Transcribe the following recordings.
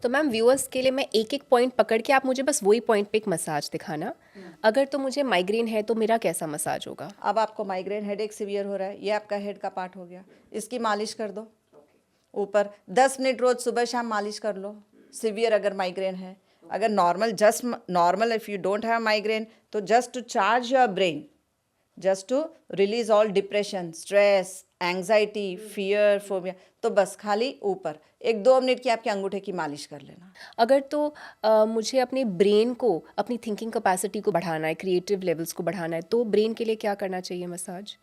तो ma'am viewers के लिए मैं एक एक पॉइंट पकड़ के आप मुझे बस वही पॉइंट पे एक मसाज दिखाना। अगर तो मुझे माइग्रेन है तो मेरा कैसा मसाज होगा? अब आपको माइग्रेन हेडेक सीवियर हो रहा है, ये आपका हेड का पार्ट हो गया, इसकी मालिश कर दो ऊपर 10 मिनट रोज सुबह शाम मालिश कर लो। सीवियर अगर माइग्रेन है, अगर normal just normal if you don't have migraine तो just to charge your brain, just to release all depression, stress, anxiety, fear, phobia, तो बस खाली ऊपर 1-2 मिनट की आपके अंगूठे की मालिश कर लेना। अगर तो मुझे अपने ब्रेन को, अपनी थिंकिंग कैपेसिटी को बढ़ाना है, क्रिएटिव लेवल्स को बढ़ाना है, तो ब्रेन के लिए क्या करना चाहिए massage?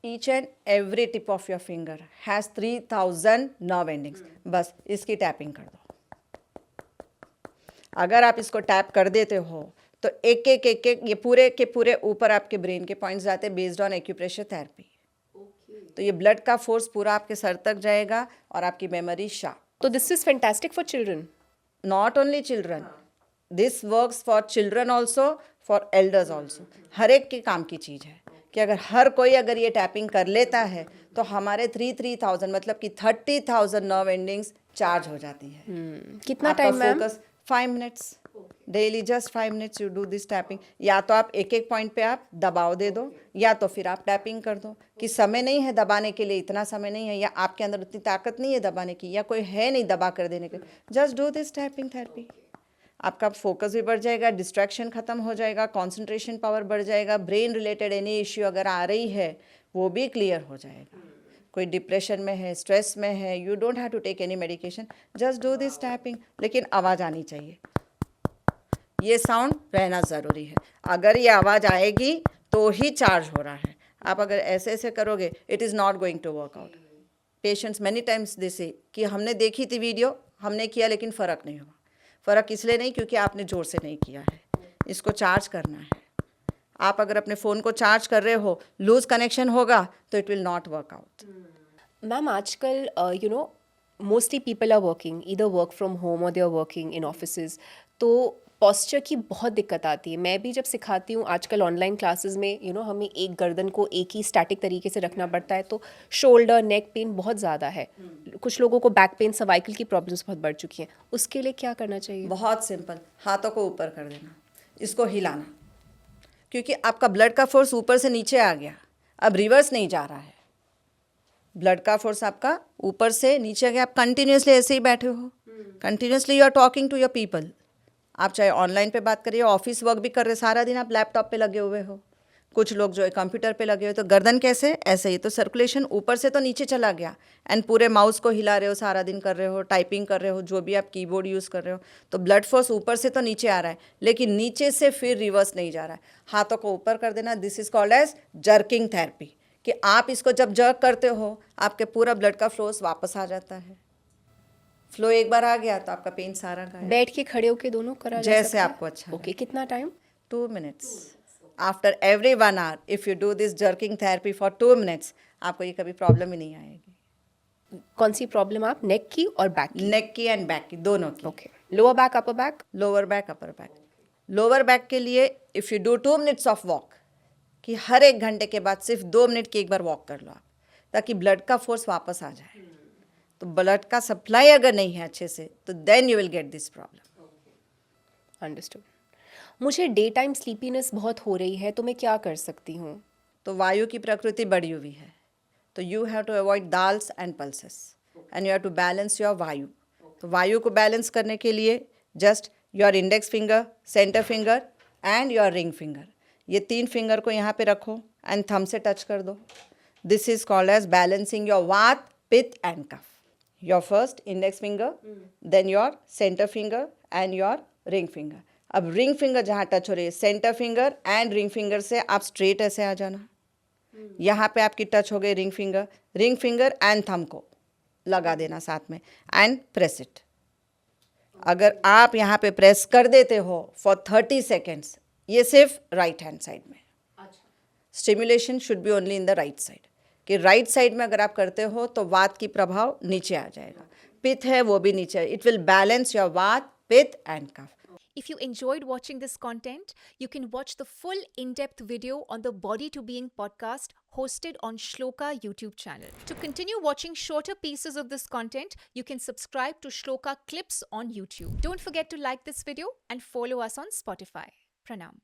Each and every tip of your finger has 3000 nerve endings, बस इसकी टैपिंग कर दो। अगर आप इसको टैप कर देते हो तो एक एक ये पूरे के पूरे ऊपर आपके ब्रेन के पॉइंट्स जाते हैं बेस्ड ऑन एक्यूप्रेशर थेरेपी। तो ये ब्लड का फोर्स पूरा आपके सर तक जाएगा और आपकी मेमोरी शार्प। तो this is fantastic for children. Not only children, this works for children also, for elders also. हर एक के काम की चीज़ है कि अगर हर कोई अगर ये टैपिंग कर लेता है तो हमारे 3,000 मतलब कि 30,000 नर्व एंडिंग्स चार्ज हो जाती है। कितना आपका time ma'am? Focus 5 minutes daily, just 5 minutes you do this tapping. या तो आप एक एक पॉइंट पे आप दबाव दे दो या तो फिर आप टैपिंग कर दो कि समय नहीं है दबाने के लिए, इतना समय नहीं है, या आपके अंदर उतनी ताकत नहीं है दबाने की, या कोई है नहीं दबा कर देने के, just do this tapping therapy. आपका फोकस भी बढ़ जाएगा, डिस्ट्रैक्शन खत्म हो जाएगा, कॉन्सेंट्रेशन पावर बढ़ जाएगा, ब्रेन रिलेटेड एनी इश्यू अगर आ रही है वो भी क्लियर हो जाएगा। कोई डिप्रेशन में है, स्ट्रेस में है, you don't have to take any medication, just do this tapping. लेकिन आवाज़ आनी चाहिए, ये साउंड रहना ज़रूरी है। अगर ये आवाज़ आएगी तो ही चार्ज हो रहा है। आप अगर ऐसे ऐसे करोगे it is not going to work out. Patients many times they say कि हमने देखी थी वीडियो, हमने किया लेकिन फ़र्क नहीं हुआ। फ़र्क इसलिए नहीं क्योंकि आपने ज़ोर से नहीं किया है, इसको चार्ज करना है। आप अगर अपने फ़ोन को चार्ज कर रहे हो, लूज़ कनेक्शन होगा तो it will not work out. Ma'am आजकल mostly people are working, either work from home और they are working in offices, तो पॉस्चर की बहुत दिक्कत आती है। मैं भी जब सिखाती हूँ आजकल ऑनलाइन क्लासेस में, हमें एक गर्दन को एक ही स्टैटिक तरीके से रखना पड़ता है, तो शोल्डर नेक पेन बहुत ज़्यादा है। कुछ लोगों को बैक पेन, सर्वाइकल की प्रॉब्लम्स बहुत बढ़ चुकी हैं। उसके लिए क्या करना चाहिए? बहुत सिंपल, हाथों को ऊपर कर देना, इसको हिलाना, क्योंकि आपका ब्लड का फोर्स ऊपर से नीचे आ गया, अब रिवर्स नहीं जा रहा है। ब्लड का फोर्स आपका ऊपर से नीचे गया, आप कंटिन्यूसली ऐसे ही बैठे हो, continuously you are talking to your people. आप चाहे ऑनलाइन पे बात करिए, ऑफिस वर्क भी कर रहे, सारा दिन आप लैपटॉप पे लगे हुए हो, कुछ लोग जो है कंप्यूटर पे लगे हुए, तो गर्दन कैसे, ऐसे ही, तो सर्कुलेशन ऊपर से तो नीचे चला गया, एंड पूरे माउस को हिला रहे हो, सारा दिन कर रहे हो, टाइपिंग कर रहे हो, जो भी आप कीबोर्ड यूज़ कर रहे हो, तो ब्लड फोर्स ऊपर से तो नीचे आ रहा है, लेकिन नीचे से फिर रिवर्स नहीं जा रहा है। हाथों को ऊपर कर देना, this is called as jerking therapy, कि आप इसको जब जर्क करते हो आपके पूरा ब्लड का फ्लोस वापस आ जाता है। फ्लो एक बार आ गया तो आपका पेन सारा गायब। बैठ के खड़े होके दोनों करा जा जैसे सकता है? आपको अच्छा ओके, कितना time? 2 minutes. After every 1 hour if you do this jerking therapy for 2 minutes, आपको ये कभी प्रॉब्लम ही नहीं आएगी। कौन सी प्रॉब्लम? आप नेक की और बैक की? नेक की एंड बैक की, दोनों की। Okay, lower back, upper back? Lower back, upper back. Lower back के लिए if you do 2 minutes of walk, कि हर 1 घंटे के बाद सिर्फ 2 मिनट की एक बार वॉक कर लो आप, ताकि ब्लड का फोर्स वापस आ जाए। तो ब्लड का सप्लाई अगर नहीं है अच्छे से तो then you will get this problem. Understood. मुझे डे टाइम स्लीपीनेस बहुत हो रही है, तो मैं क्या कर सकती हूँ? तो वायु की प्रकृति बढ़ी हुई है, तो you have to avoid dals and pulses and you have to balance your vayu. तो वायु को बैलेंस करने के लिए just your index finger, centre finger and your ring finger, ये 3 फिंगर को यहाँ पे रखो एंड थंब से टच कर दो। This is called as balancing your vata, pitta and kapha. Your first index finger, then your centre finger and your ring finger. अब ring finger जहाँ टच हो रही है, centre finger and ring finger से आप स्ट्रेट ऐसे आ जाना, यहाँ पे आपकी टच हो गई रिंग फिंगर एंड थंब को लगा देना साथ में एंड प्रेस इट। अगर आप यहाँ पे प्रेस कर देते हो फॉर 30 सेकेंड्स, ये सिर्फ राइट हैंड साइड में, stimulation should be only in the right side, कि राइट साइड में अगर आप करते हो तो वात की प्रभाव नीचे आ जाएगा, पित्त है वो भी नीचे, it will balance your vata, pitta and kapha. If you enjoyed watching this content, you can watch the full in-depth video on the Body to Being podcast hosted on Shloka YouTube channel. To continue watching shorter pieces of this content, you can subscribe to Shloka Clips on YouTube. Don't forget to like this video and follow us on Spotify. Pranam.